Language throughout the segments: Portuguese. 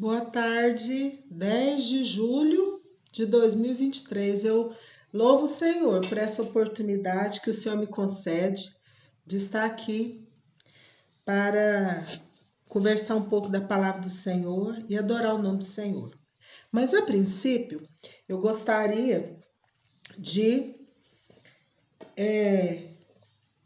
Boa tarde, 10 de julho de 2023. Eu louvo o Senhor por essa oportunidade que o Senhor me concede de estar aqui para conversar um pouco da palavra do Senhor e adorar o nome do Senhor. Mas, a princípio, eu gostaria de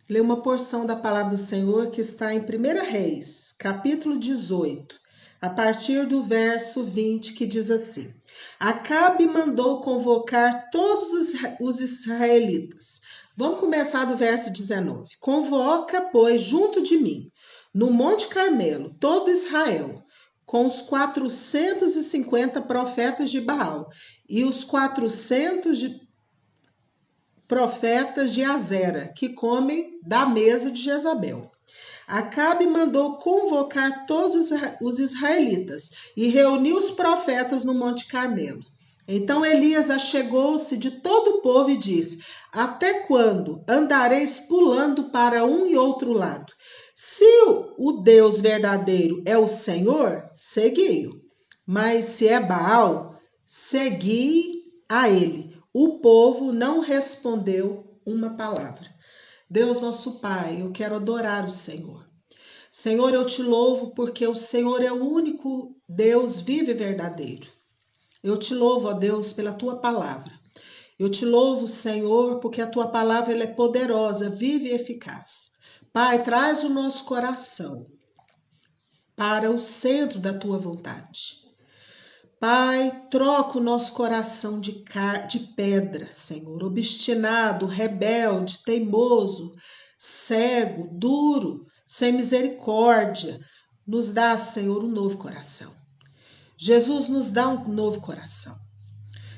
ler uma porção da palavra do Senhor que está em 1 Reis, capítulo 18, a partir do verso 20, que diz assim: Acabe mandou convocar todos os israelitas. Vamos começar do verso 19. Convoca, pois, junto de mim, no Monte Carmelo, todo Israel, com os 450 profetas de Baal e os 400 profetas de Azera, que comem da mesa de Jezabel. Acabe mandou convocar todos os israelitas e reuniu os profetas no Monte Carmelo. Então Elias achegou-se de todo o povo e disse: Até quando andareis pulando para um e outro lado? Se o Deus verdadeiro é o Senhor, segui-o. Mas se é Baal, segui a ele. O povo não respondeu uma palavra. Deus nosso Pai, eu quero adorar o Senhor. Senhor, eu te louvo porque o Senhor é o único Deus vivo e verdadeiro. Eu te louvo, ó Deus, pela tua palavra. Eu te louvo, Senhor, porque a tua palavra ela é poderosa, viva e eficaz. Pai, traz o nosso coração para o centro da tua vontade. Pai, troca o nosso coração de pedra, Senhor, obstinado, rebelde, teimoso, cego, duro, sem misericórdia. Nos dá, Senhor, um novo coração. Jesus nos dá um novo coração.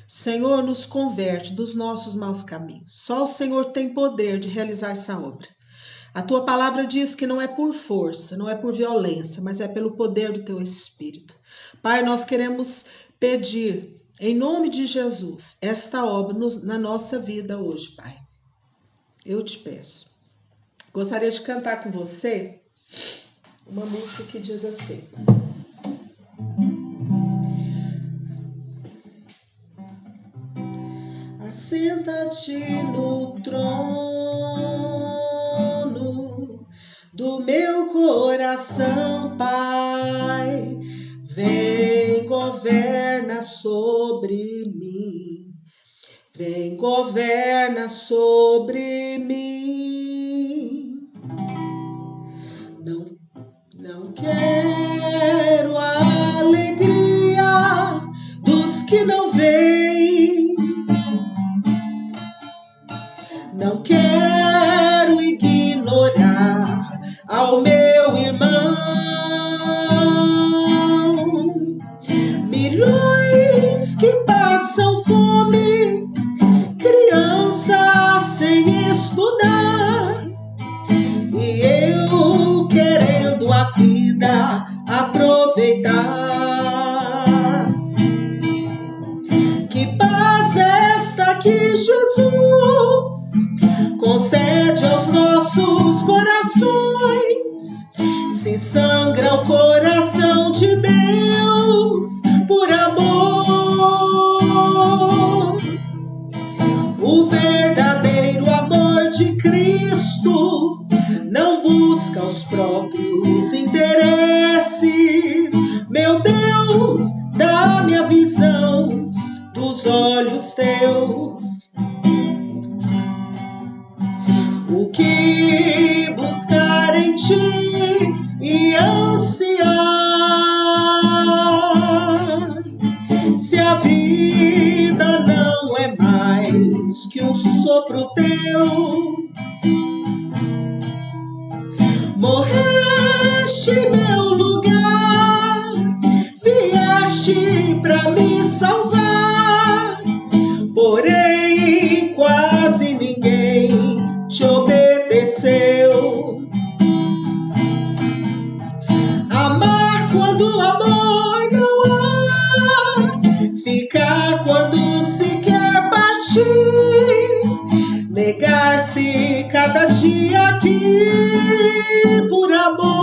Senhor, nos converte dos nossos maus caminhos. Só o Senhor tem poder de realizar essa obra. A tua palavra diz que não é por força, não é por violência, mas é pelo poder do teu Espírito. Pai, nós queremos pedir, em nome de Jesus, esta obra na nossa vida hoje, Pai. Eu te peço. Gostaria de cantar com você uma música que diz assim: Assenta-te no trono do meu coração, Pai. Vem, governa sobre mim. Vem, governa sobre mim. Não quero a alegria dos que não vêm. Não quero ignorar ao meu irmão. Milhões que passam fome, crianças sem estudar, e eu querendo a vida aproveitar. Que paz é esta que Jesus concede aos nossos corações? Se sangra o coração de Deus por amor. O verdadeiro amor de Cristo não busca os próprios interesses. Meu Deus, dá-me a visão dos olhos teus. O que buscar em ti e ansiar, se a vida não é mais que um sopro teu. Morreste em meu lugar, vieste pra me salvar, porém quase ninguém te obedeceu. Amar quando amor não há, ficar quando se quer partir, negar-se cada dia aqui por amor.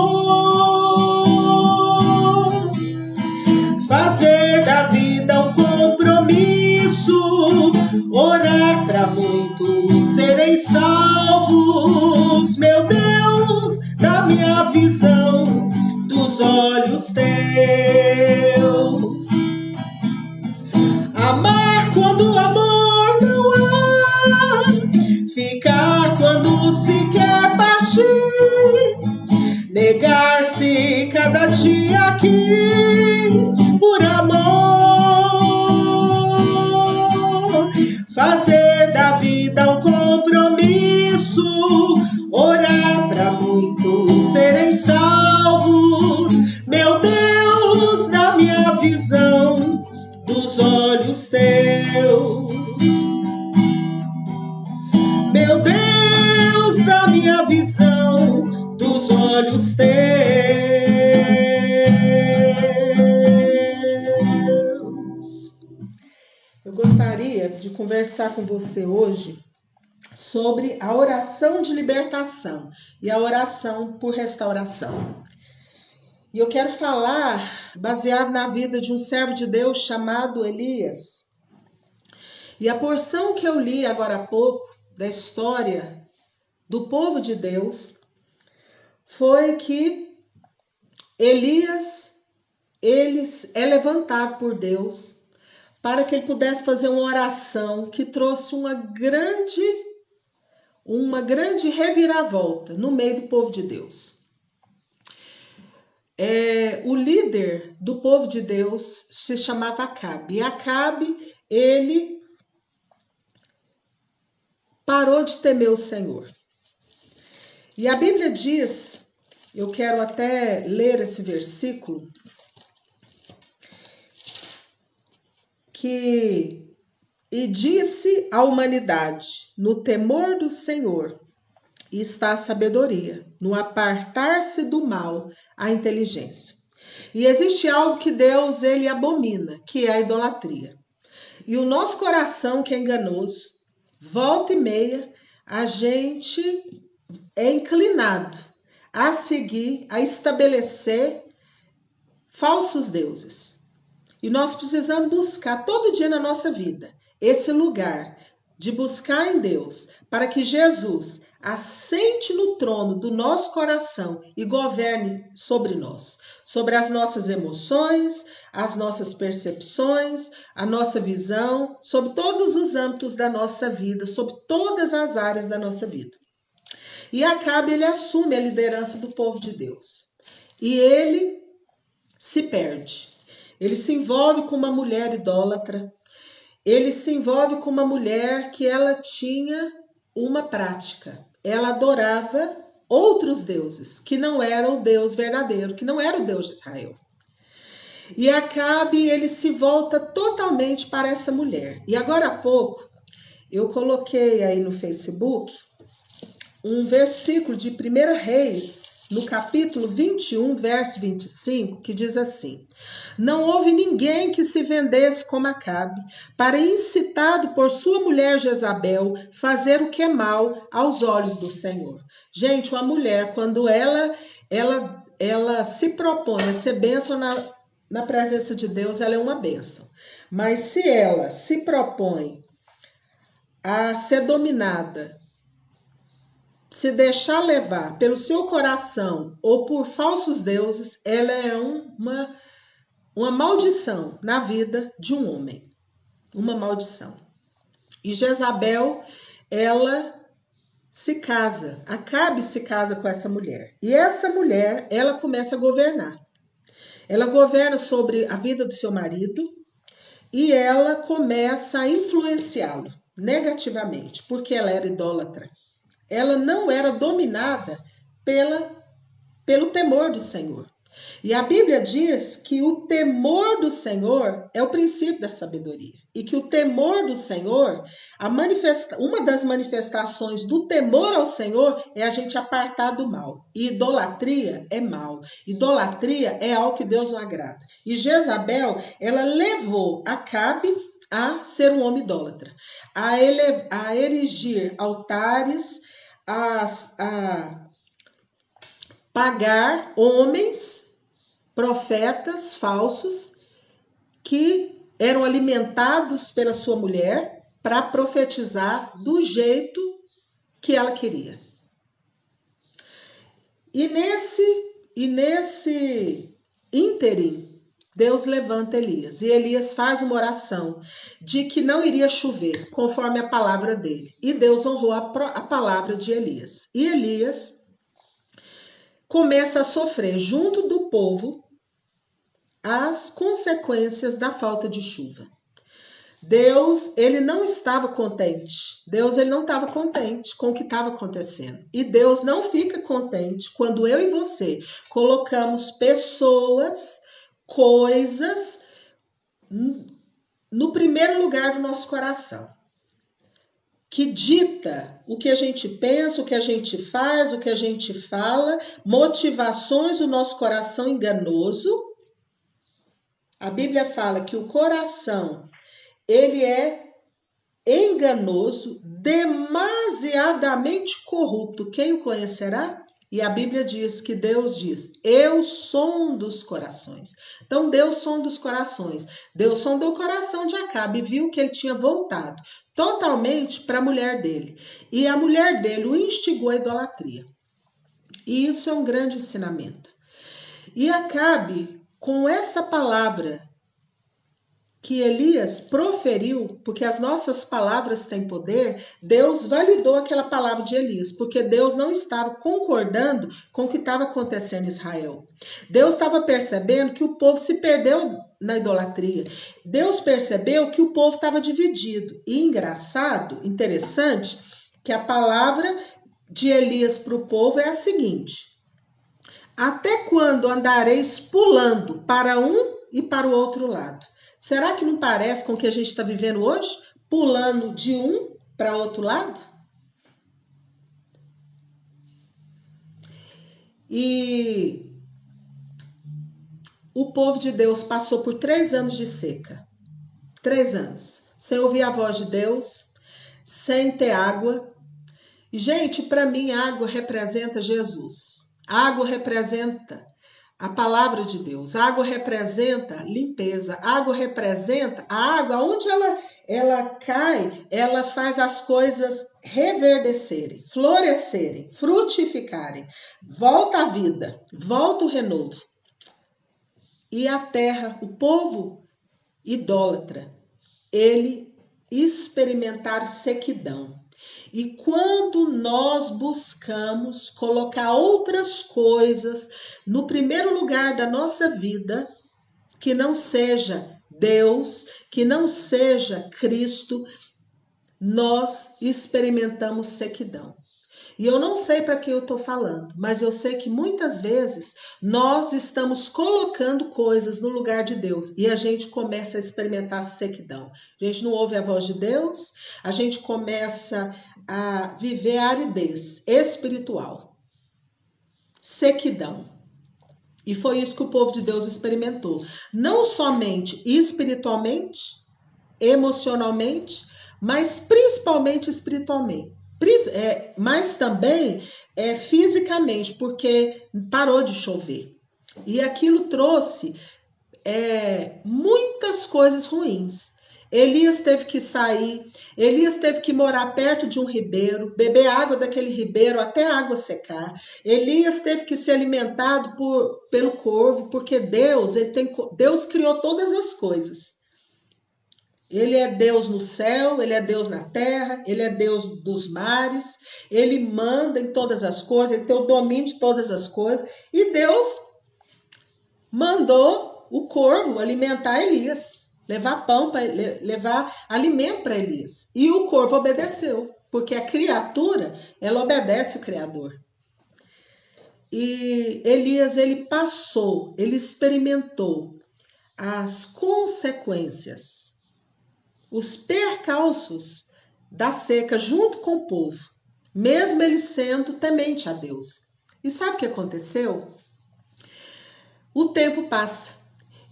fazer da vida um compromisso, orar para muitos serem salvos. Meu Deus, dá minha visão dos olhos teus. Amar quando o amor não há, ficar quando se quer partir, negar-se cada dia aqui por amor, fazer da vida um compromisso, orar para muitos serem salvos. Meu Deus, dá minha visão dos olhos teus. Meu Deus, dá minha visão dos olhos teus. Eu gostaria de conversar com você hoje sobre a oração de libertação e a oração por restauração. E eu quero falar baseado na vida de um servo de Deus chamado Elias. E a porção que eu li agora há pouco da história do povo de Deus foi que Elias, ele é levantado por Deus para que ele pudesse fazer uma oração que trouxe uma grande reviravolta no meio do povo de Deus. O líder do povo de Deus se chamava Acabe. E Acabe, ele parou de temer o Senhor. E a Bíblia diz, eu quero até ler esse versículo, que e disse à humanidade, no temor do Senhor está a sabedoria, no apartar-se do mal, a inteligência. E existe algo que Deus, ele abomina, que é a idolatria. E o nosso coração, que é enganoso, volta e meia, a gente é inclinado a seguir, a estabelecer falsos deuses. E nós precisamos buscar todo dia na nossa vida esse lugar de buscar em Deus, para que Jesus assente no trono do nosso coração e governe sobre nós, sobre as nossas emoções, as nossas percepções, a nossa visão, sobre todos os âmbitos da nossa vida, sobre todas as áreas da nossa vida. E Acabe, ele assume a liderança do povo de Deus. E ele se perde. Ele se envolve com uma mulher idólatra. Ele se envolve com uma mulher que ela tinha uma prática. Ela adorava outros deuses, que não era o Deus verdadeiro, que não era o Deus de Israel. E Acabe, ele se volta totalmente para essa mulher. E agora há pouco, eu coloquei aí no Facebook um versículo de 1 Reis, no capítulo 21, verso 25, que diz assim: não houve ninguém que se vendesse como Acabe, para, incitado por sua mulher Jezabel, fazer o que é mal aos olhos do Senhor. Gente, uma mulher, quando ela se propõe a ser bênção na presença de Deus, ela é uma bênção. Mas se ela se propõe a ser dominada, se deixar levar pelo seu coração ou por falsos deuses, ela é uma maldição na vida de um homem. Uma maldição. E Jezabel, ela se casa. Acabe se casa com essa mulher. E essa mulher, ela começa a governar. Ela governa sobre a vida do seu marido e ela começa a influenciá-lo negativamente, porque ela era idólatra. Ela não era dominada pelo temor do Senhor. E a Bíblia diz que o temor do Senhor é o princípio da sabedoria. E que o temor do Senhor, uma das manifestações do temor ao Senhor é a gente apartar do mal. E idolatria é mal. Idolatria é algo que Deus não agrada. E Jezabel, ela levou Acabe a ser um homem idólatra, a erigir altares, a pagar homens, profetas falsos, que eram alimentados pela sua mulher para profetizar do jeito que ela queria. E nesse ínterim, Deus levanta Elias. E Elias faz uma oração de que não iria chover, conforme a palavra dele. E Deus honrou a palavra de Elias. E Elias começa a sofrer, junto do povo, as consequências da falta de chuva. Deus, ele não estava contente. Deus, ele não estava contente com o que estava acontecendo. E Deus não fica contente quando eu e você colocamos pessoas, coisas no primeiro lugar do nosso coração, que dita o que a gente pensa, o que a gente faz, o que a gente fala, motivações do nosso coração enganoso. A Bíblia fala que o coração, ele é enganoso, demasiadamente corrupto. Quem o conhecerá? E a Bíblia diz que Deus diz, eu sondo os corações. Então Deus sonda os corações. Deus sondou o coração de Acabe e viu que ele tinha voltado totalmente para a mulher dele. E a mulher dele o instigou à idolatria. E isso é um grande ensinamento. E Acabe, com essa palavra que Elias proferiu, porque as nossas palavras têm poder, Deus validou aquela palavra de Elias, porque Deus não estava concordando com o que estava acontecendo em Israel. Deus estava percebendo que o povo se perdeu na idolatria. Deus percebeu que o povo estava dividido. E engraçado, interessante, que a palavra de Elias para o povo é a seguinte: até quando andareis pulando para um e para o outro lado? Será que não parece com o que a gente está vivendo hoje? Pulando de um para outro lado? E o povo de Deus passou por 3 anos de seca. 3 anos. Sem ouvir a voz de Deus, sem ter água. E, gente, para mim, água representa Jesus. Água representa a palavra de Deus. A água representa limpeza. A água representa a água, onde ela cai, ela faz as coisas reverdecerem, florescerem, frutificarem. Volta a vida, volta o renovo. E a terra, o povo idólatra, ele experimentar sequidão. E quando nós buscamos colocar outras coisas no primeiro lugar da nossa vida, que não seja Deus, que não seja Cristo, nós experimentamos sequidão. E eu não sei para quem eu estou falando, mas eu sei que muitas vezes nós estamos colocando coisas no lugar de Deus e a gente começa a experimentar sequidão. A gente não ouve a voz de Deus, a gente começa a viver a aridez espiritual, sequidão. E foi isso que o povo de Deus experimentou. Não somente espiritualmente, emocionalmente, mas principalmente espiritualmente. Mas também fisicamente, porque parou de chover. E aquilo trouxe muitas coisas ruins. Elias teve que sair, Elias teve que morar perto de um ribeiro, beber água daquele ribeiro até a água secar. Elias teve que ser alimentado pelo corvo, porque Deus criou todas as coisas. Ele é Deus no céu, ele é Deus na terra, ele é Deus dos mares, ele manda em todas as coisas, ele tem o domínio de todas as coisas. E Deus mandou o corvo alimentar Elias, levar pão, levar alimento para Elias. E o corvo obedeceu, porque a criatura, ela obedece o Criador. E Elias, ele experimentou as consequências, os percalços da seca junto com o povo, mesmo ele sendo temente a Deus. E sabe o que aconteceu? O tempo passa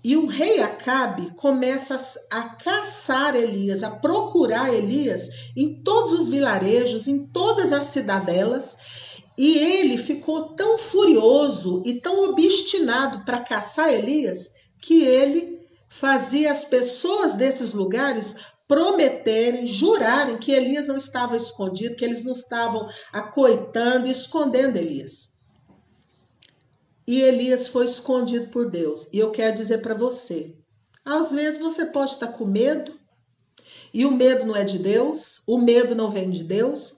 e o rei Acabe começa a caçar Elias, a procurar Elias em todos os vilarejos, em todas as cidadelas, e ele ficou tão furioso e tão obstinado para caçar Elias que ele fazia as pessoas desses lugares prometerem, jurarem que Elias não estava escondido, que eles não estavam acoitando, escondendo Elias. E Elias foi escondido por Deus. E eu quero dizer para você, às vezes você pode estar com medo, e o medo não é de Deus, o medo não vem de Deus.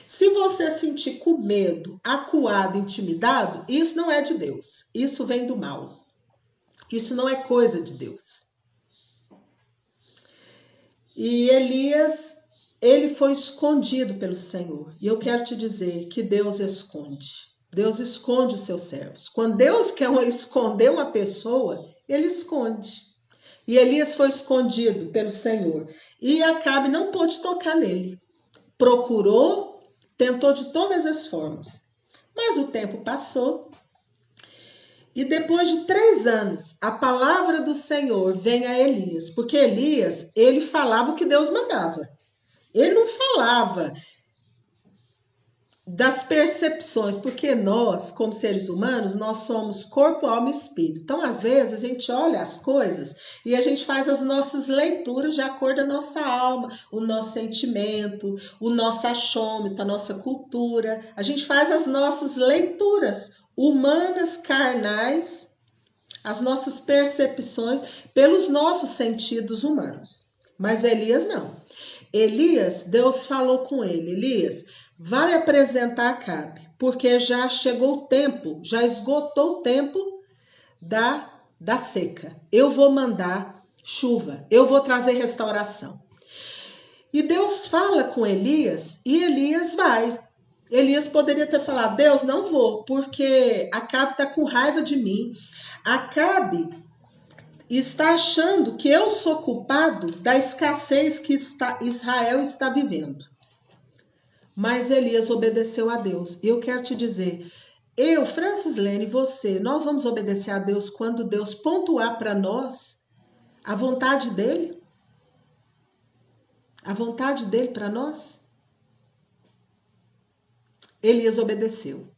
Se você sentir com medo, acuado, intimidado, isso não é de Deus, isso vem do mal. Isso não é coisa de Deus. E Elias, ele foi escondido pelo Senhor. E eu quero te dizer que Deus esconde. Deus esconde os seus servos. Quando Deus quer esconder uma pessoa, ele esconde. E Elias foi escondido pelo Senhor. E Acabe não pôde tocar nele. Procurou, tentou de todas as formas. Mas o tempo passou. E depois de 3 anos, a palavra do Senhor vem a Elias. Porque Elias, ele falava o que Deus mandava. Ele não falava das percepções, porque nós, como seres humanos, nós somos corpo, alma e espírito. Então, às vezes, a gente olha as coisas e a gente faz as nossas leituras de acordo com a nossa alma, o nosso sentimento, o nosso achômetro, a nossa cultura. A gente faz as nossas leituras humanas, carnais, as nossas percepções pelos nossos sentidos humanos. Mas Elias não. Elias, Deus falou com ele, Elias, vai apresentar Acabe, porque já chegou o tempo, já esgotou o tempo da seca. Eu vou mandar chuva, eu vou trazer restauração. E Deus fala com Elias e Elias vai. Elias poderia ter falado, Deus, não vou, porque Acabe está com raiva de mim. Acabe está achando que eu sou culpado da escassez que Israel está vivendo. Mas Elias obedeceu a Deus. E eu quero te dizer, eu, Francis Lene, você, nós vamos obedecer a Deus quando Deus pontuar para nós a vontade dele? A vontade dele para nós? Elias obedeceu.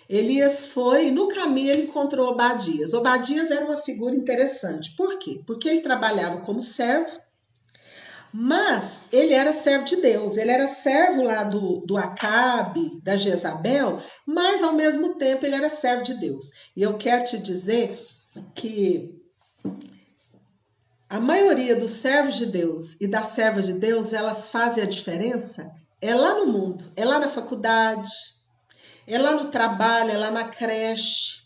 Elias foi, no caminho ele encontrou Obadias. Obadias era uma figura interessante. Por quê? Porque ele trabalhava como servo, mas ele era servo de Deus. Ele era servo lá do Acabe, da Jezabel, mas ao mesmo tempo ele era servo de Deus. E eu quero te dizer que a maioria dos servos de Deus e das servas de Deus, elas fazem a diferença é lá no mundo, é lá na faculdade, é lá no trabalho, é lá na creche,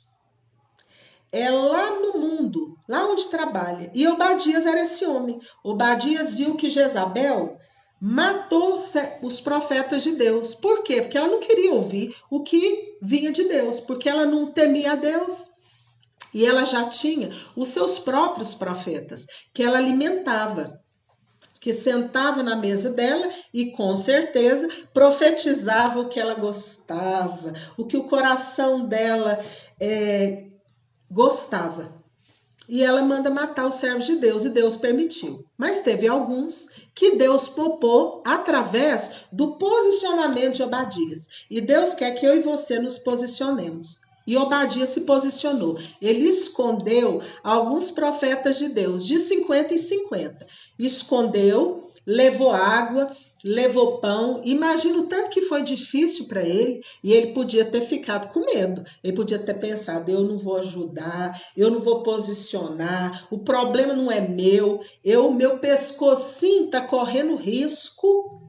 é lá no mundo, lá onde trabalha. E Obadias era esse homem. Obadias viu que Jezabel matou os profetas de Deus. Por quê? Porque ela não queria ouvir o que vinha de Deus, porque ela não temia a Deus. E ela já tinha os seus próprios profetas, que ela alimentava, que sentava na mesa dela e com certeza profetizava o que ela gostava, o que o coração dela gostava. E ela manda matar os servos de Deus e Deus permitiu. Mas teve alguns que Deus poupou através do posicionamento de Obadias. E Deus quer que eu e você nos posicionemos. E Obadias se posicionou. Ele escondeu alguns profetas de Deus, de 50 em 50. Escondeu, levou água, levou pão. Imagina o tanto que foi difícil para ele. E ele podia ter ficado com medo. Ele podia ter pensado, eu não vou ajudar, eu não vou posicionar, o problema não é meu, meu pescocinho está correndo risco,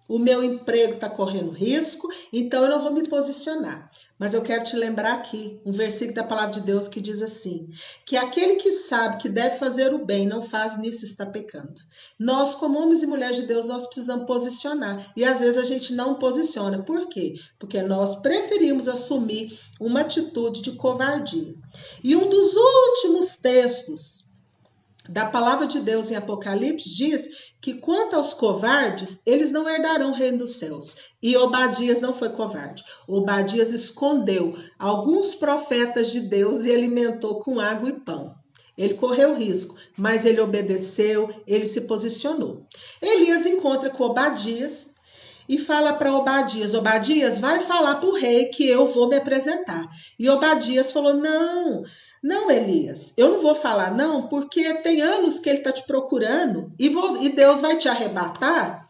o meu emprego está correndo risco, então eu não vou me posicionar. Mas eu quero te lembrar aqui um versículo da palavra de Deus que diz assim, que aquele que sabe que deve fazer o bem não faz, nisso está pecando. Nós, como homens e mulheres de Deus, nós precisamos posicionar. E às vezes a gente não posiciona. Por quê? Porque nós preferimos assumir uma atitude de covardia. E um dos últimos textos da palavra de Deus em Apocalipse diz que quanto aos covardes, eles não herdarão o reino dos céus. E Obadias não foi covarde. Obadias escondeu alguns profetas de Deus e alimentou com água e pão. Ele correu risco, mas ele obedeceu, ele se posicionou. Elias encontra com Obadias e fala para Obadias: Obadias, vai falar para o rei que eu vou me apresentar. E Obadias falou: não, não, Elias, eu não vou falar não, porque tem anos que ele está te procurando e Deus vai te arrebatar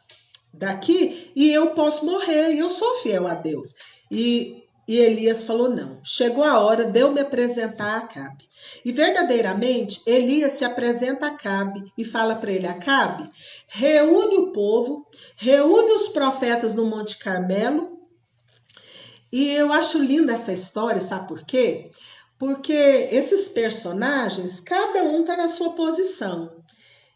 daqui e eu posso morrer, e eu sou fiel a Deus. E Elias falou: não, chegou a hora de eu me apresentar a Acabe. E verdadeiramente, Elias se apresenta a Acabe e fala para ele: Acabe, reúne o povo, reúne os profetas no Monte Carmelo. E eu acho linda essa história, sabe por quê? Porque esses personagens, cada um está na sua posição.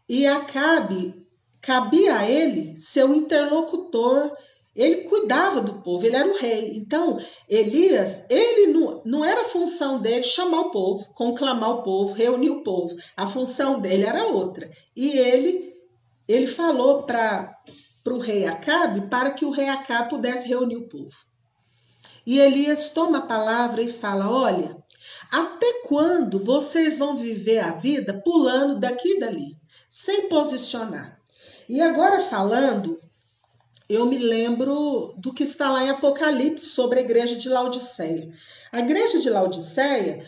E Acabe, cabia a ele ser o interlocutor. Ele cuidava do povo, ele era o rei. Então, Elias, ele não era a função dele chamar o povo, conclamar o povo, reunir o povo. A função dele era outra. E ele falou para o rei Acabe para que o rei Acabe pudesse reunir o povo. E Elias toma a palavra e fala: olha, até quando vocês vão viver a vida pulando daqui e dali, sem posicionar? E agora falando, eu me lembro do que está lá em Apocalipse sobre a igreja de Laodiceia. A igreja de Laodiceia,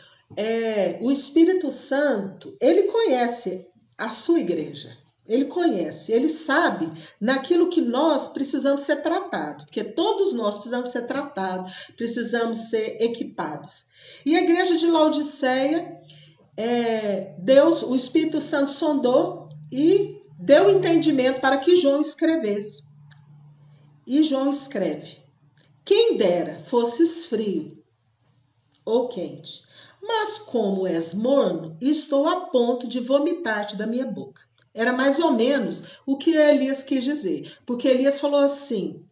o Espírito Santo, ele conhece a sua igreja. Ele conhece, ele sabe naquilo que nós precisamos ser tratados, porque todos nós precisamos ser tratados, precisamos ser equipados. E a igreja de Laodiceia, Deus, o Espírito Santo sondou e deu entendimento para que João escrevesse. E João escreve: quem dera fosses frio ou quente, mas como és morno, estou a ponto de vomitar-te da minha boca. Era mais ou menos o que Elias quis dizer, porque Elias falou assim: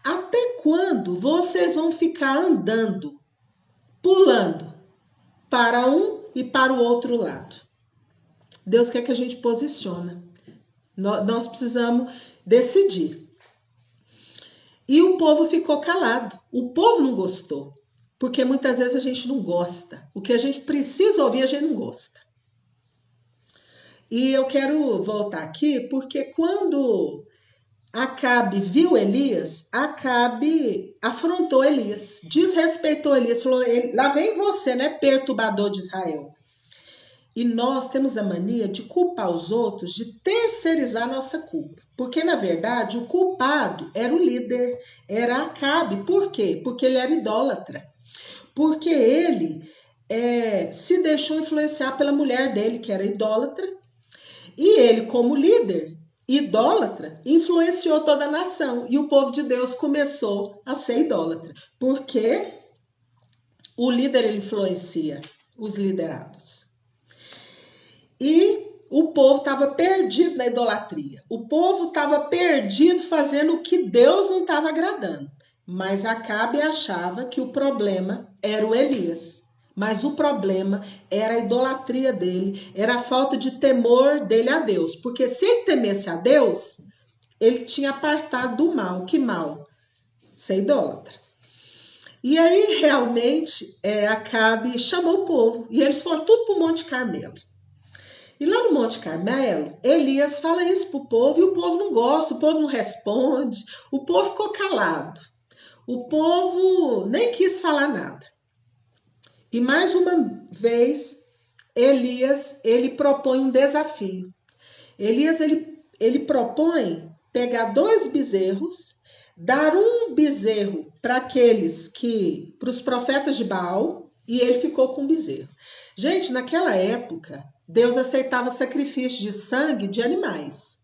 até quando vocês vão ficar andando, pulando para um e para o outro lado? Deus quer que a gente posicione. Nós precisamos decidir. E o povo ficou calado. O povo não gostou, porque muitas vezes a gente não gosta. O que a gente precisa ouvir, a gente não gosta. E eu quero voltar aqui, porque quando Acabe viu Elias, Acabe afrontou Elias, desrespeitou Elias, falou: lá vem você, né, perturbador de Israel. E nós temos a mania de culpar os outros, de terceirizar nossa culpa. Porque, na verdade, o culpado era o líder, era Acabe. Por quê? Porque ele era idólatra. Porque ele se deixou influenciar pela mulher dele, que era idólatra. E ele, como líder idólatra, influenciou toda a nação. E o povo de Deus começou a ser idólatra. Porque o líder influencia os liderados. E o povo estava perdido na idolatria. O povo estava perdido fazendo o que Deus não estava agradando. Mas Acabe achava que o problema era o Elias. Mas o problema era a idolatria dele, era a falta de temor dele a Deus. Porque se ele temesse a Deus, ele tinha apartado do mal. Que mal? Ser idólatra. E aí, realmente, Acabe chamou o povo. E eles foram tudo para o Monte Carmelo. E lá no Monte Carmelo, Elias fala isso para o povo e o povo não gosta, o povo não responde, o povo ficou calado. O povo nem quis falar nada. E mais uma vez, Elias, ele propõe um desafio. Elias, ele propõe pegar 2 bezerros, dar um bezerro para os profetas de Baal, e ele ficou com um bezerro. Gente, naquela época, Deus aceitava sacrifício de sangue de animais.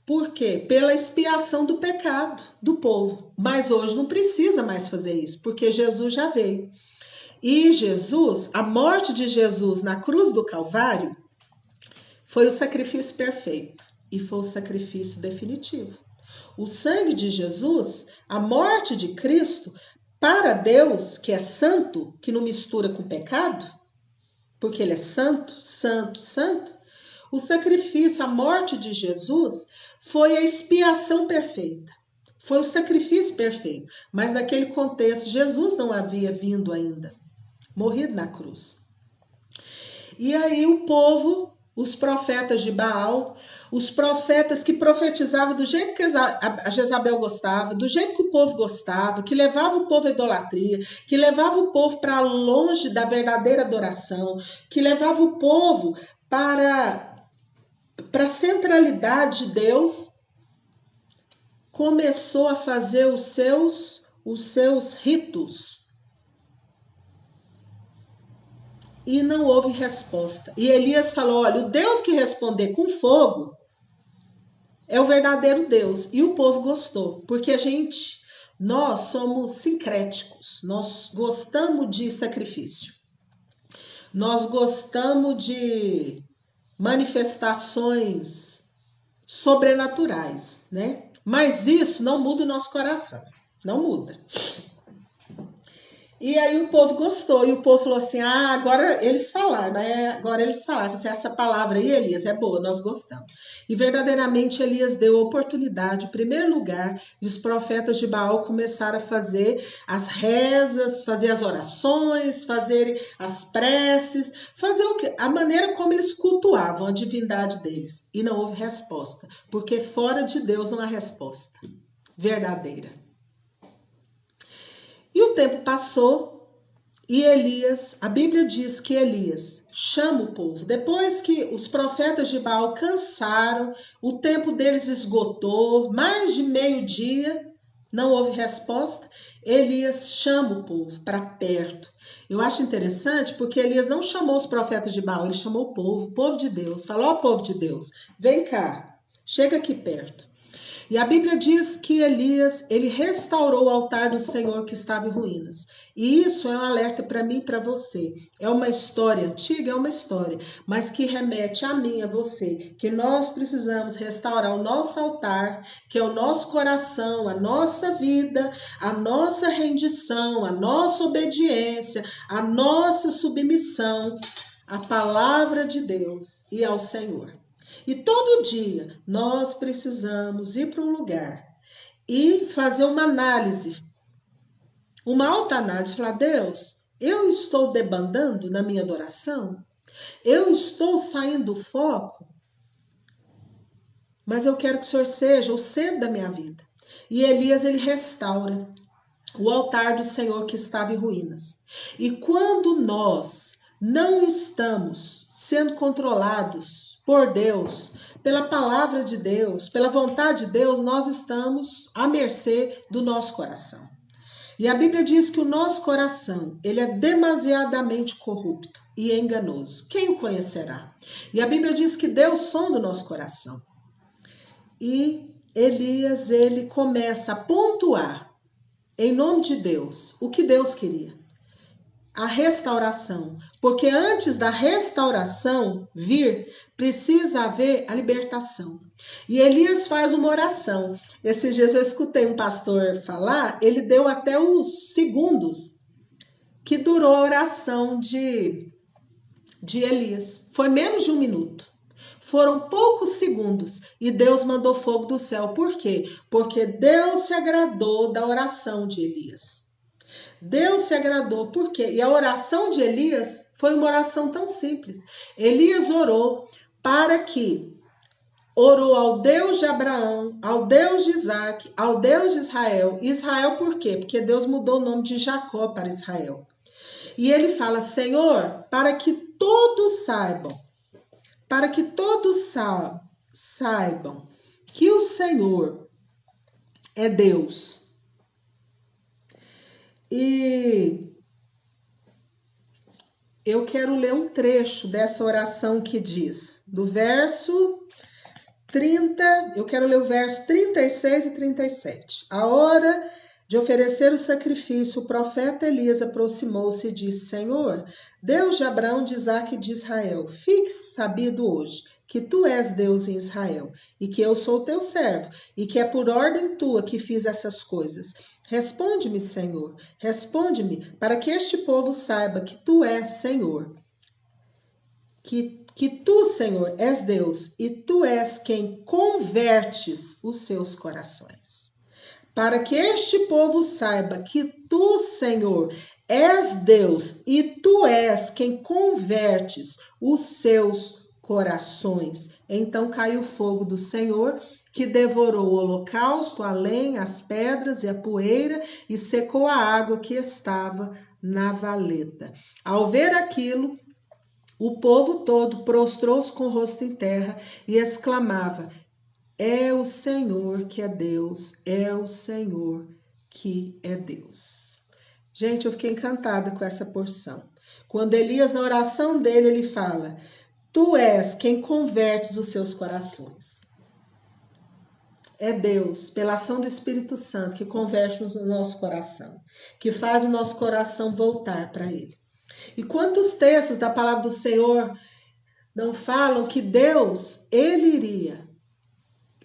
Por quê? Pela expiação do pecado do povo. Mas hoje não precisa mais fazer isso, porque Jesus já veio. E Jesus, a morte de Jesus na cruz do Calvário, foi o sacrifício perfeito e foi o sacrifício definitivo. O sangue de Jesus, a morte de Cristo, para Deus, que é santo, que não mistura com pecado, porque ele é santo, santo, santo, o sacrifício, a morte de Jesus foi a expiação perfeita. Foi o sacrifício perfeito. Mas naquele contexto, Jesus não havia vindo ainda, morrido na cruz. E aí o povo, os profetas de Baal, Os profetas que profetizavam do jeito que a Jezabel gostava, do jeito que o povo gostava, que levava o povo à idolatria, que levava o povo para longe da verdadeira adoração, que levava o povo para a centralidade de Deus, começou a fazer os seus ritos. E não houve resposta. E Elias falou, olha, o Deus que responder com fogo é o verdadeiro Deus. E o povo gostou, porque nós somos sincréticos, nós gostamos de sacrifício. Nós gostamos de manifestações sobrenaturais, né? Mas isso não muda o nosso coração, não muda. E aí o povo gostou, e o povo falou assim, agora eles falaram, né? Agora eles falaram, assim, essa palavra aí, Elias, é boa, nós gostamos. E verdadeiramente Elias deu a oportunidade, em primeiro lugar, de os profetas de Baal começaram a fazer as rezas, fazer as orações, fazer as preces, fazer a maneira como eles cultuavam a divindade deles. E não houve resposta, porque fora de Deus não há resposta verdadeira. E o tempo passou e Elias, a Bíblia diz que Elias chama o povo. Depois que os profetas de Baal cansaram, o tempo deles esgotou, mais de meio-dia, não houve resposta, Elias chama o povo para perto. Eu acho interessante porque Elias não chamou os profetas de Baal, ele chamou o povo de Deus. Falou, povo de Deus, vem cá, chega aqui perto. E a Bíblia diz que Elias, ele restaurou o altar do Senhor que estava em ruínas. E isso é um alerta para mim e para você. É uma história antiga, é uma história, mas que remete a mim, a você, que nós precisamos restaurar o nosso altar, que é o nosso coração, a nossa vida, a nossa rendição, a nossa obediência, a nossa submissão à palavra de Deus e ao Senhor. E todo dia nós precisamos ir para um lugar e fazer uma análise, uma autoanálise, falar, Deus, eu estou debandando na minha adoração? Eu estou saindo do foco? Mas eu quero que o Senhor seja o centro da minha vida. E Elias, ele restaura o altar do Senhor que estava em ruínas. E quando nós não estamos sendo controlados por Deus, pela palavra de Deus, pela vontade de Deus, nós estamos à mercê do nosso coração. E a Bíblia diz que o nosso coração, ele é demasiadamente corrupto e enganoso. Quem o conhecerá? E a Bíblia diz que Deus sonda o nosso coração. E Elias, ele começa a pontuar, em nome de Deus, o que Deus queria. A restauração, porque antes da restauração vir, precisa haver a libertação. E Elias faz uma oração. Esses dias eu escutei um pastor falar, ele deu até os segundos que durou a oração de Elias. Foi menos de 1 minuto. Foram poucos segundos e Deus mandou fogo do céu. Por quê? Porque Deus se agradou da oração de Elias. Deus se agradou, por quê? E a oração de Elias foi uma oração tão simples. Elias orou orou ao Deus de Abraão, ao Deus de Isaac, ao Deus de Israel. Israel por quê? Porque Deus mudou o nome de Jacó para Israel. E ele fala, Senhor, para que todos saibam que o Senhor é Deus. E eu quero ler um trecho dessa oração que diz, do verso 30, eu quero ler o verso 36 e 37. A hora de oferecer o sacrifício, o profeta Elias aproximou-se e disse, Senhor, Deus de Abraão, de Isaac e de Israel, fique sabido hoje que tu és Deus em Israel, e que eu sou teu servo, e que é por ordem tua que fiz essas coisas. Responde-me, Senhor, responde-me, para que este povo saiba que tu és Senhor, que tu, Senhor, és Deus, e tu és quem convertes os seus corações. Para que este povo saiba que tu, Senhor, és Deus, e tu és quem convertes os seus corações. Então caiu o fogo do Senhor, que devorou o holocausto, a lenha, as pedras e a poeira, e secou a água que estava na valeta. Ao ver aquilo, o povo todo prostrou-se com o rosto em terra e exclamava: é o Senhor que é Deus, é o Senhor que é Deus. Gente, eu fiquei encantada com essa porção. Quando Elias, na oração dele, ele fala: tu és quem convertes os seus corações. É Deus, pela ação do Espírito Santo, que converte o nosso coração, que faz o nosso coração voltar para Ele. E quantos textos da palavra do Senhor não falam que Deus, Ele iria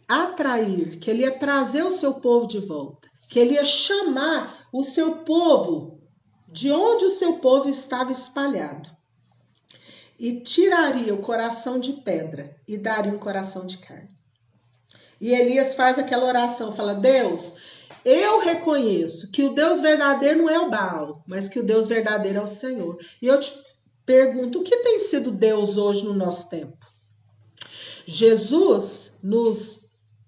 atrair, que Ele ia trazer o seu povo de volta, que Ele ia chamar o seu povo de onde o seu povo estava espalhado, e tiraria o coração de pedra e daria um coração de carne. E Elias faz aquela oração, fala: Deus, eu reconheço que o Deus verdadeiro não é o Baal, mas que o Deus verdadeiro é o Senhor. E eu te pergunto, o que tem sido Deus hoje no nosso tempo? Jesus,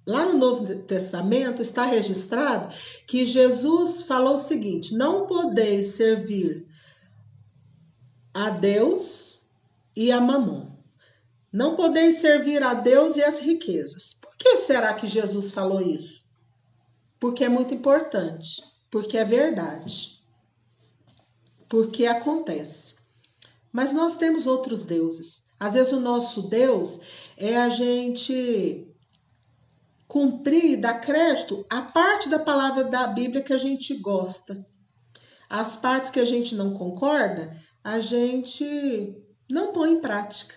lá no Novo Testamento, está registrado que Jesus falou o seguinte: não podeis servir a Deus e a Mamon. Não podeis servir a Deus e as riquezas. Por que será que Jesus falou isso? Porque é muito importante, porque é verdade, porque acontece. Mas nós temos outros deuses. Às vezes o nosso Deus é a gente cumprir e dar crédito à parte da palavra da Bíblia que a gente gosta. As partes que a gente não concorda, a gente não põe em prática.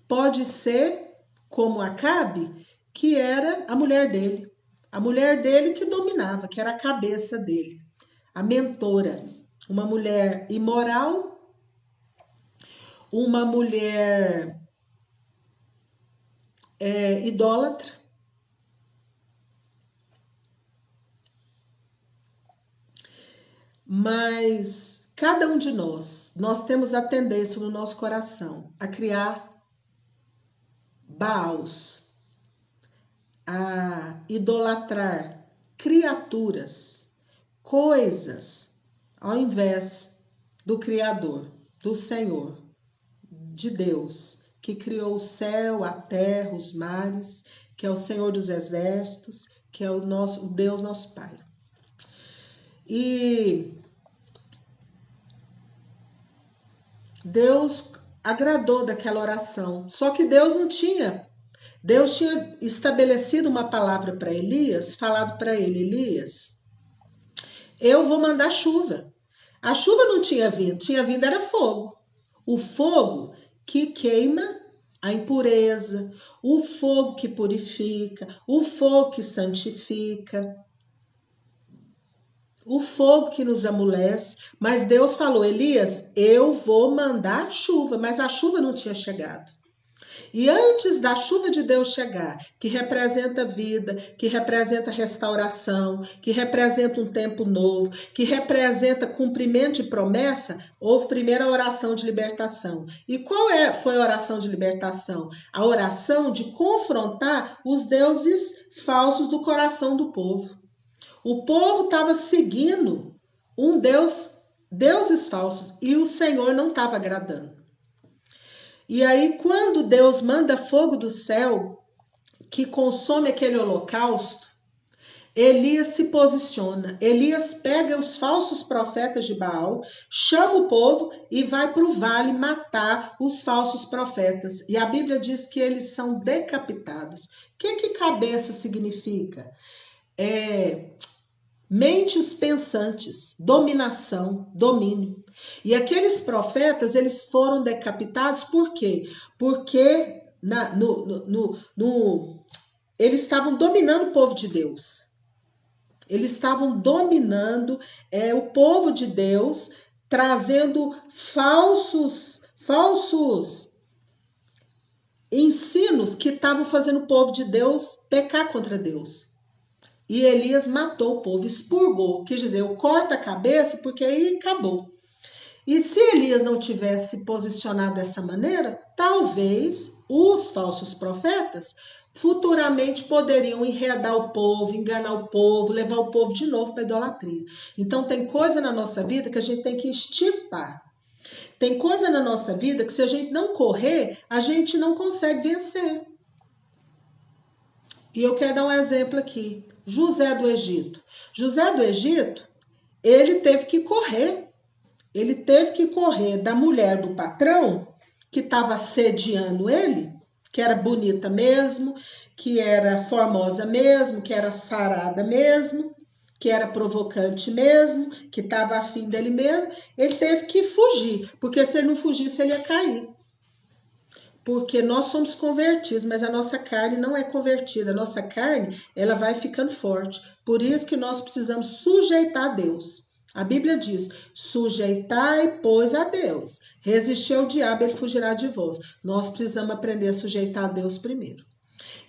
Pode ser como Acabe, que era a mulher dele. A mulher dele que dominava, que era a cabeça dele. A mentora. Uma mulher imoral, uma mulher idólatra. Mas cada um de nós temos a tendência no nosso coração a criar Baals, a idolatrar criaturas, coisas, ao invés do Criador, do Senhor, de Deus, que criou o céu, a terra, os mares, que é o Senhor dos exércitos, que é o Deus nosso Pai. E Deus agradou daquela oração, só que Deus tinha estabelecido uma palavra para Elias, falado para ele: Elias, eu vou mandar chuva. A chuva não tinha vindo era fogo. O fogo que queima a impureza, o fogo que purifica, o fogo que santifica, o fogo que nos amolece. Mas Deus falou: Elias, eu vou mandar chuva, mas a chuva não tinha chegado. E antes da chuva de Deus chegar, que representa vida, que representa restauração, que representa um tempo novo, que representa cumprimento de promessa, houve primeiro a oração de libertação. E qual foi a oração de libertação? A oração de confrontar os deuses falsos do coração do povo. O povo estava seguindo deuses falsos, e o Senhor não estava agradando. E aí, quando Deus manda fogo do céu, que consome aquele holocausto, Elias se posiciona. Elias pega os falsos profetas de Baal, chama o povo e vai para o vale matar os falsos profetas. E a Bíblia diz que eles são decapitados. O que cabeça significa? Mentes pensantes, dominação, domínio. E aqueles profetas, eles foram decapitados por quê? Porque eles estavam dominando o povo de Deus. Eles estavam dominando o povo de Deus, trazendo falsos ensinos que estavam fazendo o povo de Deus pecar contra Deus. E Elias matou o povo, expurgou, quer dizer, eu corto a cabeça porque aí acabou. E se Elias não tivesse se posicionado dessa maneira, talvez os falsos profetas futuramente poderiam enredar o povo, enganar o povo, levar o povo de novo para a idolatria. Então tem coisa na nossa vida que a gente tem que extirpar. Tem coisa na nossa vida que se a gente não correr, a gente não consegue vencer. E eu quero dar um exemplo aqui. José do Egito. José do Egito, ele teve que correr. Ele teve que correr da mulher do patrão, que estava assediando ele, que era bonita mesmo, que era formosa mesmo, que era sarada mesmo, que era provocante mesmo, que estava afim dele mesmo. Ele teve que fugir, porque se ele não fugisse, ele ia cair. Porque nós somos convertidos, mas a nossa carne não é convertida. A nossa carne, ela vai ficando forte. Por isso que nós precisamos sujeitar a Deus. A Bíblia diz, sujeitai, pois, a Deus. Resistir ao diabo, ele fugirá de vós. Nós precisamos aprender a sujeitar a Deus primeiro.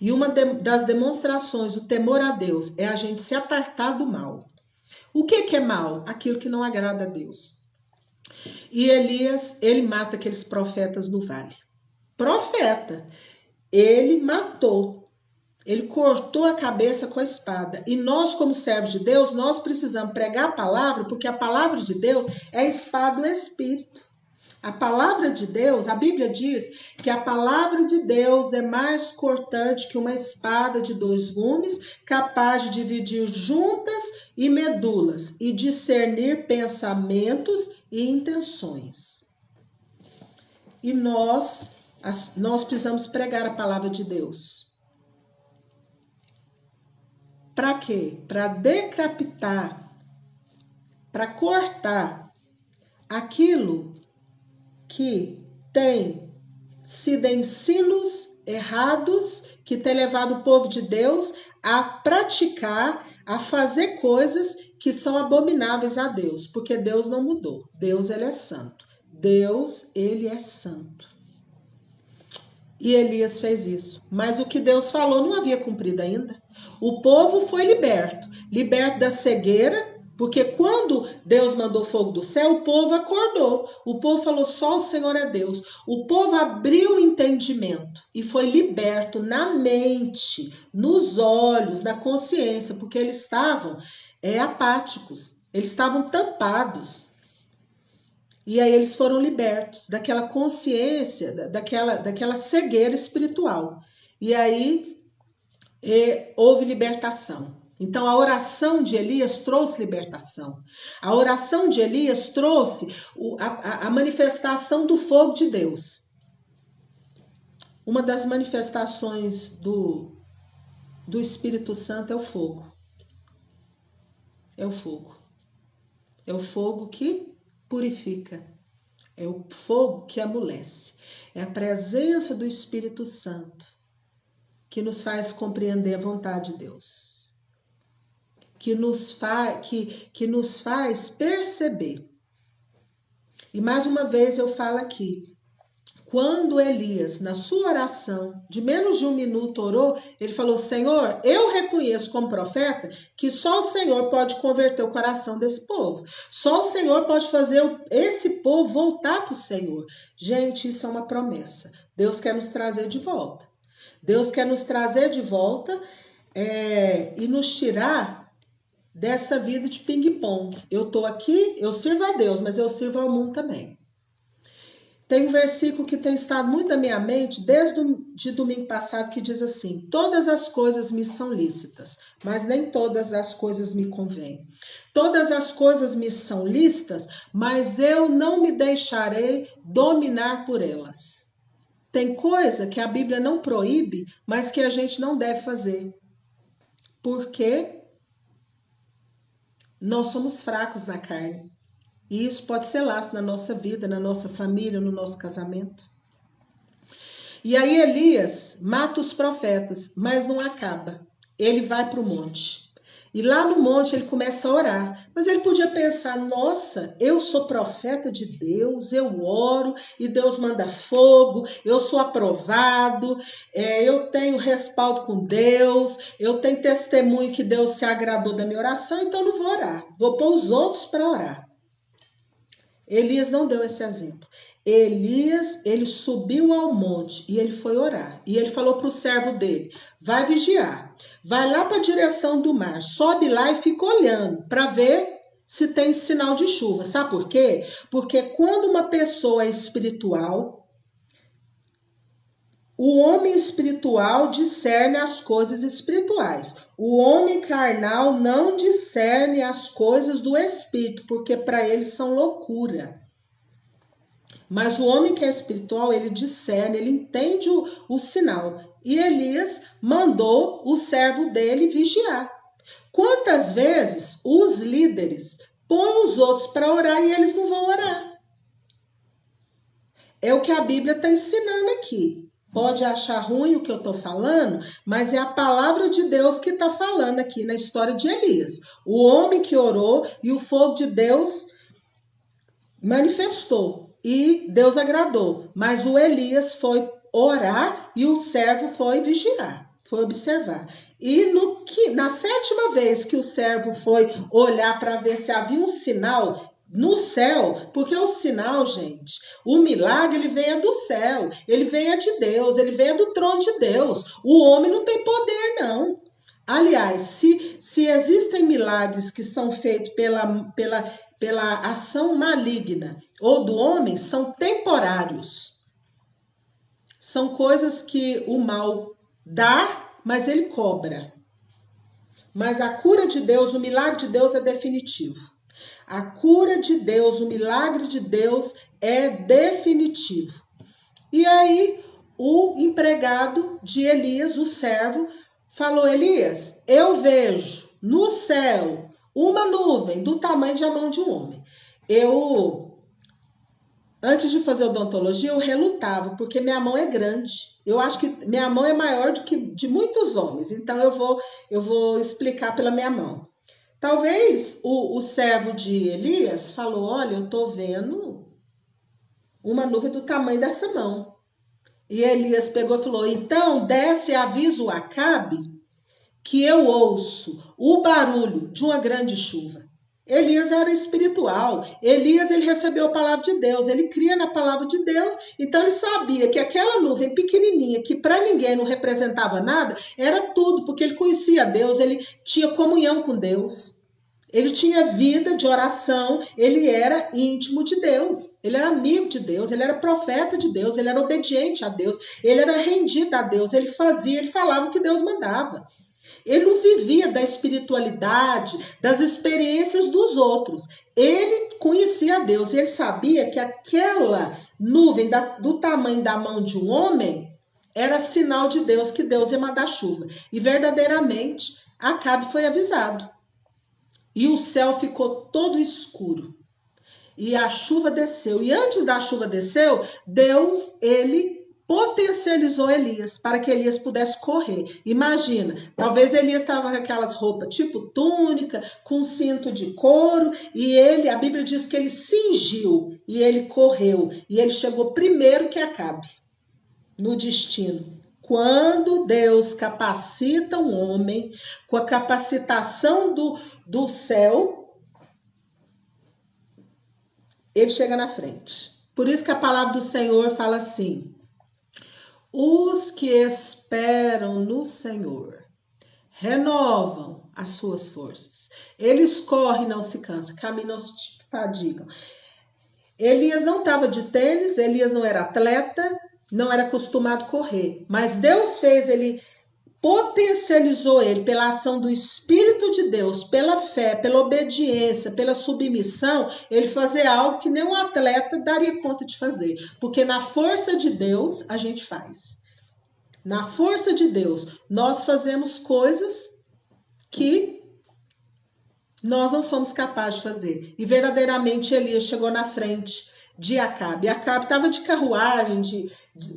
E uma das demonstrações do temor a Deus é a gente se apartar do mal. O que é mal? Aquilo que não agrada a Deus. E Elias, ele mata aqueles profetas no vale. Profeta, ele matou. Ele cortou a cabeça com a espada. E nós, como servos de Deus, nós precisamos pregar a palavra, porque a palavra de Deus é a espada do Espírito. A palavra de Deus, a Bíblia diz que a palavra de Deus é mais cortante que uma espada de 2 gumes, capaz de dividir juntas e medulas e discernir pensamentos e intenções. E nós precisamos pregar a palavra de Deus. Para quê? Para decapitar, para cortar aquilo que tem sido ensinos errados, que tem levado o povo de Deus a praticar, a fazer coisas que são abomináveis a Deus, porque Deus não mudou. Deus, ele é santo. Deus, ele é santo. E Elias fez isso. Mas o que Deus falou não havia cumprido ainda. O povo foi liberto da cegueira, porque quando Deus mandou fogo do céu, o povo acordou. O povo falou, só o Senhor é Deus. O povo abriu o entendimento e foi liberto na mente, nos olhos, na consciência, porque eles estavam apáticos, eles estavam tampados. E aí eles foram libertos daquela consciência, daquela cegueira espiritual. E aí houve libertação. Então a oração de Elias trouxe libertação. A oração de Elias trouxe a manifestação do fogo de Deus. Uma das manifestações do Espírito Santo é o fogo. É o fogo. É o fogo que purifica. É o fogo que amolece. É a presença do Espírito Santo que nos faz compreender a vontade de Deus. Que nos faz perceber. E mais uma vez eu falo aqui. Quando Elias, na sua oração, de menos de 1 minuto orou, ele falou, Senhor, eu reconheço como profeta que só o Senhor pode converter o coração desse povo. Só o Senhor pode fazer esse povo voltar para o Senhor. Gente, isso é uma promessa. Deus quer nos trazer de volta. Deus quer nos trazer de volta e nos tirar dessa vida de ping-pong. Eu estou aqui, eu sirvo a Deus, mas eu sirvo ao mundo também. Tem um versículo que tem estado muito na minha mente desde de domingo passado que diz assim, todas as coisas me são lícitas, mas nem todas as coisas me convêm. Todas as coisas me são lícitas, mas eu não me deixarei dominar por elas. Tem coisa que a Bíblia não proíbe, mas que a gente não deve fazer. Porque nós somos fracos na carne. E isso pode ser laço na nossa vida, na nossa família, no nosso casamento. E aí Elias mata os profetas, mas não acaba. Ele vai para o monte. E lá no monte ele começa a orar. Mas ele podia pensar, nossa, eu sou profeta de Deus, eu oro e Deus manda fogo, eu sou aprovado, eu tenho respaldo com Deus, eu tenho testemunho que Deus se agradou da minha oração, então eu não vou orar. Vou pôr os outros para orar. Elias não deu esse exemplo. Elias, ele subiu ao monte e ele foi orar. E ele falou para o servo dele, vai vigiar, vai lá para a direção do mar, sobe lá e fica olhando para ver se tem sinal de chuva. Sabe por quê? Porque quando uma pessoa é espiritual, o homem espiritual discerne as coisas espirituais. O homem carnal não discerne as coisas do espírito, porque para ele são loucura. Mas o homem que é espiritual, ele discerne, ele entende o sinal. E Elias mandou o servo dele vigiar. Quantas vezes os líderes põem os outros para orar e eles não vão orar? É o que a Bíblia está ensinando aqui. Pode achar ruim o que eu estou falando, mas é a palavra de Deus que está falando aqui na história de Elias. O homem que orou e o fogo de Deus manifestou e Deus agradou. Mas o Elias foi orar e o servo foi vigiar, foi observar. E na 7ª vez que o servo foi olhar para ver se havia um sinal no céu, porque o sinal, gente, o milagre, ele vem do céu, ele vem de Deus, ele vem do trono de Deus. O homem não tem poder, não. Aliás, se existem milagres que são feitos pela ação maligna ou do homem, são temporários. São coisas que o mal dá, mas ele cobra. Mas a cura de Deus, o milagre de Deus é definitivo. A cura de Deus, o milagre de Deus é definitivo. E aí, o empregado de Elias, o servo, falou, Elias, eu vejo no céu uma nuvem do tamanho de a mão de um homem. Antes de fazer odontologia, eu relutava, porque minha mão é grande. Eu acho que minha mão é maior do que de muitos homens, então eu vou explicar pela minha mão. Talvez o servo de Elias falou, olha, eu estou vendo uma nuvem do tamanho dessa mão. E Elias pegou e falou, então desce e avisa o Acabe que eu ouço o barulho de uma grande chuva. Elias era espiritual. Elias, ele recebeu a palavra de Deus, ele cria na palavra de Deus, então ele sabia que aquela nuvem pequenininha, que para ninguém não representava nada, era tudo, porque ele conhecia Deus, ele tinha comunhão com Deus, ele tinha vida de oração, ele era íntimo de Deus, ele era amigo de Deus, ele era profeta de Deus, ele era obediente a Deus, ele era rendido a Deus, ele falava o que Deus mandava. Ele não vivia da espiritualidade, das experiências dos outros. Ele conhecia Deus e ele sabia que aquela nuvem do tamanho da mão de um homem era sinal de Deus, que Deus ia mandar chuva. E verdadeiramente, Acabe foi avisado. E o céu ficou todo escuro. E a chuva desceu. E antes da chuva descer, Deus, ele potencializou Elias, para que Elias pudesse correr. Imagina, talvez Elias estava com aquelas roupas tipo túnica, com cinto de couro, e a Bíblia diz que ele cingiu, e ele correu, e ele chegou primeiro que Acabe, no destino. Quando Deus capacita um homem, com a capacitação do céu, ele chega na frente. Por isso que a palavra do Senhor fala assim, os que esperam no Senhor renovam as suas forças. Eles correm e não se cansam, caminham e não se fadigam. Elias não estava de tênis, Elias não era atleta, não era acostumado a correr. Mas Deus potencializou ele pela ação do Espírito de Deus, pela fé, pela obediência, pela submissão, ele fazer algo que nenhum atleta daria conta de fazer. Porque na força de Deus, a gente faz. Na força de Deus, nós fazemos coisas que nós não somos capazes de fazer. E verdadeiramente Elias chegou na frente de Acabe. Acabe estava de carruagem,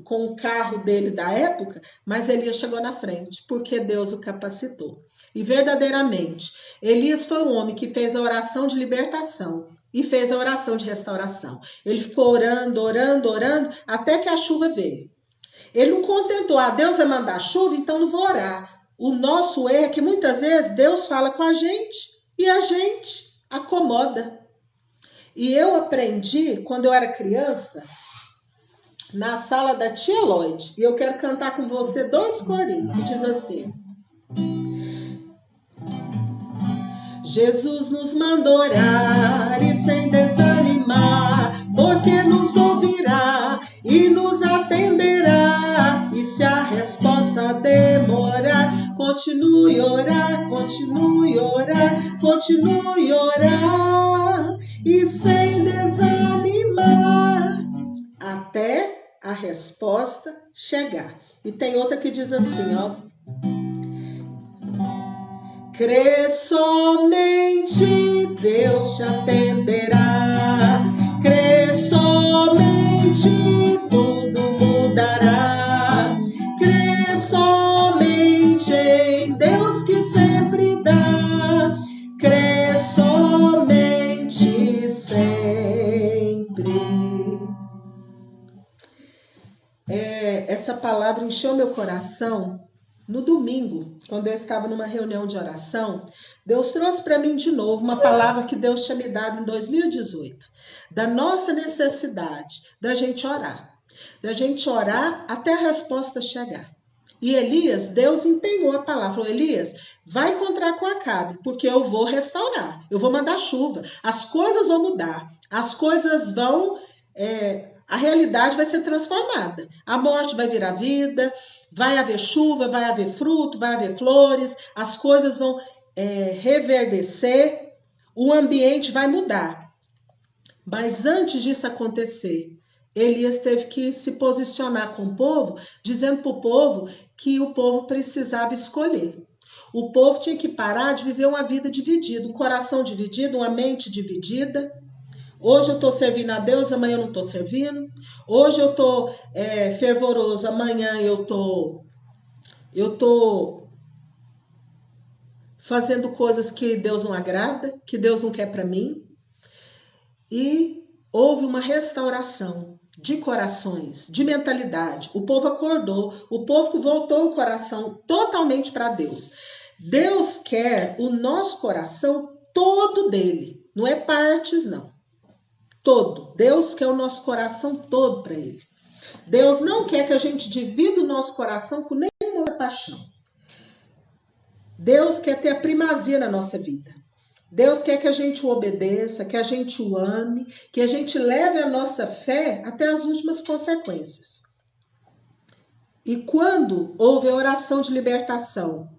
com o carro dele da época, mas Elias chegou na frente, porque Deus o capacitou. E verdadeiramente, Elias foi um homem que fez a oração de libertação e fez a oração de restauração. Ele ficou orando, até que a chuva veio. Ele não contentou, Deus vai mandar chuva, então não vou orar. O nosso erro é que muitas vezes Deus fala com a gente e a gente acomoda. E eu aprendi, quando eu era criança, na sala da tia Lloyd. E eu quero cantar com você 2 corinhos, que diz assim: Jesus nos mandou orar e sem desanimar, porque nos ouvirá e nos atenderá. E se a resposta demorar, continue a orar, continue a orar, continue a orar. E sem desanimar, até a resposta chegar. E tem outra que diz assim, ó: crê somente, Deus te atenderá. Crê somente, tudo mudará. Crê somente em Deus que sempre dá. Crê somente sempre. Essa palavra encheu meu coração. No domingo, quando eu estava numa reunião de oração, Deus trouxe para mim de novo uma palavra que Deus tinha me dado em 2018, da nossa necessidade da gente orar até a resposta chegar. E Elias, Deus empenhou a palavra, falou: Elias, vai encontrar com Acabe, porque eu vou restaurar, eu vou mandar chuva, as coisas vão mudar, as coisas vão... a realidade vai ser transformada. A morte vai virar vida, vai haver chuva, vai haver fruto, vai haver flores, as coisas vão reverdecer, o ambiente vai mudar. Mas antes disso acontecer, Elias teve que se posicionar com o povo, dizendo para o povo que o povo precisava escolher. O povo tinha que parar de viver uma vida dividida, um coração dividido, uma mente dividida. Hoje eu estou servindo a Deus, amanhã eu não estou servindo. Hoje eu estou fervoroso, amanhã eu tô fazendo coisas que Deus não agrada, que Deus não quer para mim. E houve uma restauração de corações, de mentalidade. O povo acordou, o povo voltou o coração totalmente para Deus. Deus quer o nosso coração todo dele, não é partes não. Todo. Deus quer o nosso coração todo para Ele. Deus não quer que a gente divida o nosso coração com nenhuma paixão. Deus quer ter a primazia na nossa vida. Deus quer que a gente o obedeça, que a gente o ame, que a gente leve a nossa fé até as últimas consequências. E quando houve a oração de libertação,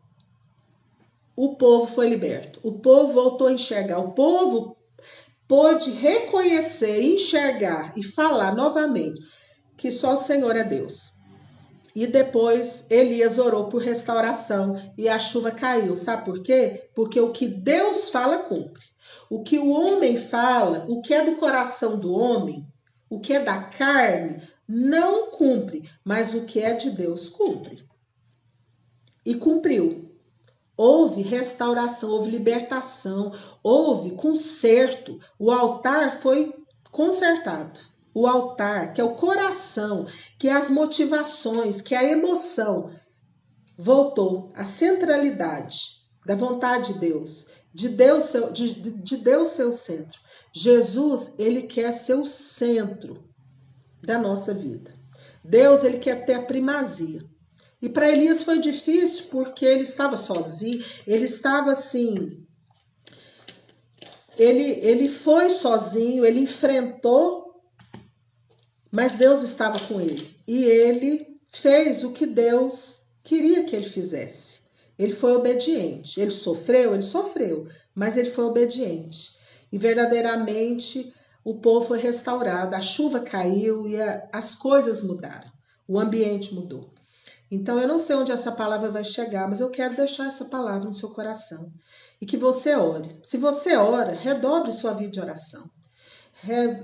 o povo foi liberto. O povo voltou a enxergar. O povo pôde reconhecer, enxergar e falar novamente que só o Senhor é Deus. E depois Elias orou por restauração e a chuva caiu. Sabe por quê? Porque o que Deus fala cumpre. O que o homem fala, o que é do coração do homem, o que é da carne, não cumpre. Mas o que é de Deus cumpre. E cumpriu. Houve restauração, houve libertação, houve conserto. O altar foi consertado. O altar, que é o coração, que é as motivações, que é a emoção, voltou à centralidade da vontade de Deus, de Deus ser o centro. Jesus, ele quer ser o centro da nossa vida. Deus, ele quer ter a primazia. E para Elias foi difícil porque ele estava sozinho, ele estava assim, ele foi sozinho, ele enfrentou, mas Deus estava com ele. E ele fez o que Deus queria que ele fizesse. Ele foi obediente, ele sofreu, mas ele foi obediente. E verdadeiramente o povo foi restaurado, a chuva caiu e as coisas mudaram, o ambiente mudou. Então, eu não sei onde essa palavra vai chegar, mas eu quero deixar essa palavra no seu coração. E que você ore. Se você ora, redobre sua vida de oração.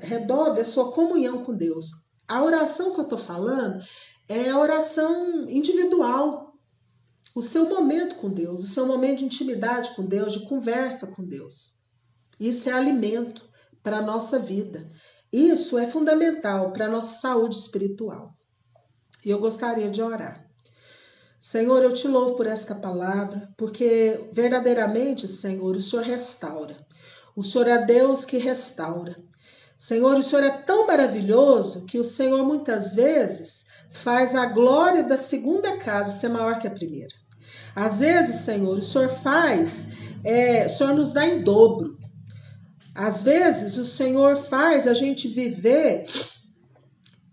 Redobre a sua comunhão com Deus. A oração que eu estou falando é a oração individual. O seu momento com Deus, o seu momento de intimidade com Deus, de conversa com Deus. Isso é alimento para a nossa vida. Isso é fundamental para a nossa saúde espiritual. E eu gostaria de orar. Senhor, eu te louvo por esta palavra, porque verdadeiramente, Senhor, o Senhor restaura. O Senhor é Deus que restaura. Senhor, o Senhor é tão maravilhoso que o Senhor muitas vezes faz a glória da segunda casa ser maior que a primeira. Às vezes, Senhor, o Senhor o Senhor nos dá em dobro. Às vezes, o Senhor faz a gente viver,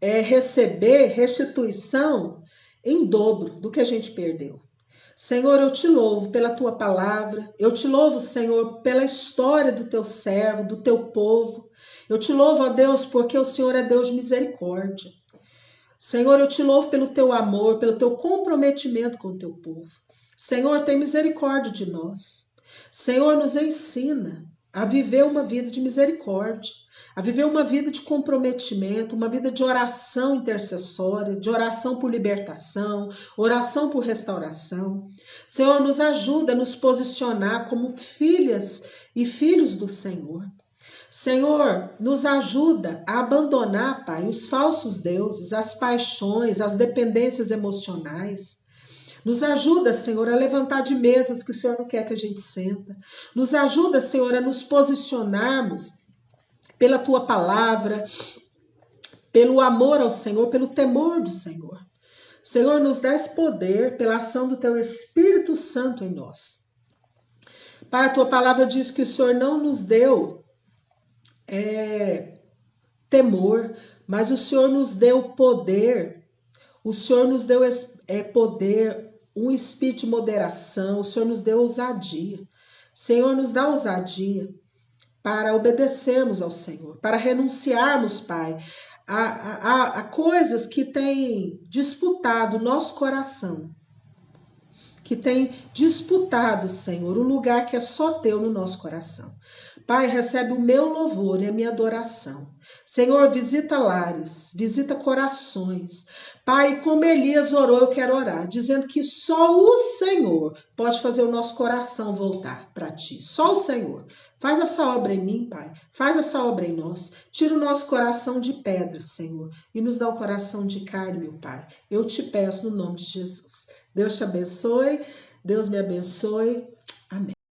receber restituição em dobro do que a gente perdeu. Senhor, eu te louvo pela tua palavra, eu te louvo, Senhor, pela história do teu servo, do teu povo. Eu te louvo, ó Deus, porque o Senhor é Deus de misericórdia. Senhor, eu te louvo pelo teu amor, pelo teu comprometimento com o teu povo. Senhor, tem misericórdia de nós. Senhor, nos ensina a viver uma vida de misericórdia, a viver uma vida de comprometimento, uma vida de oração intercessória, de oração por libertação, oração por restauração. Senhor, nos ajuda a nos posicionar como filhas e filhos do Senhor. Senhor, nos ajuda a abandonar, Pai, os falsos deuses, as paixões, as dependências emocionais. Nos ajuda, Senhor, a levantar de mesas que o Senhor não quer que a gente senta. Nos ajuda, Senhor, a nos posicionarmos pela tua palavra, pelo amor ao Senhor, pelo temor do Senhor. Senhor, nos dá esse poder pela ação do teu Espírito Santo em nós. Pai, a tua palavra diz que o Senhor não nos deu temor, mas o Senhor nos deu poder, o Senhor nos deu poder, um espírito de moderação, o Senhor nos deu ousadia. Senhor, nos dá ousadia para obedecermos ao Senhor, para renunciarmos, Pai, a coisas que têm disputado o nosso coração, que têm disputado, Senhor, o lugar que é só teu no nosso coração. Pai, recebe o meu louvor e a minha adoração. Senhor, visita lares, visita corações. Pai, como Elias orou, eu quero orar, dizendo que só o Senhor pode fazer o nosso coração voltar para ti. Só o Senhor. Faz essa obra em mim, Pai. Faz essa obra em nós. Tira o nosso coração de pedra, Senhor, e nos dá um coração de carne, meu Pai. Eu te peço no nome de Jesus. Deus te abençoe. Deus me abençoe.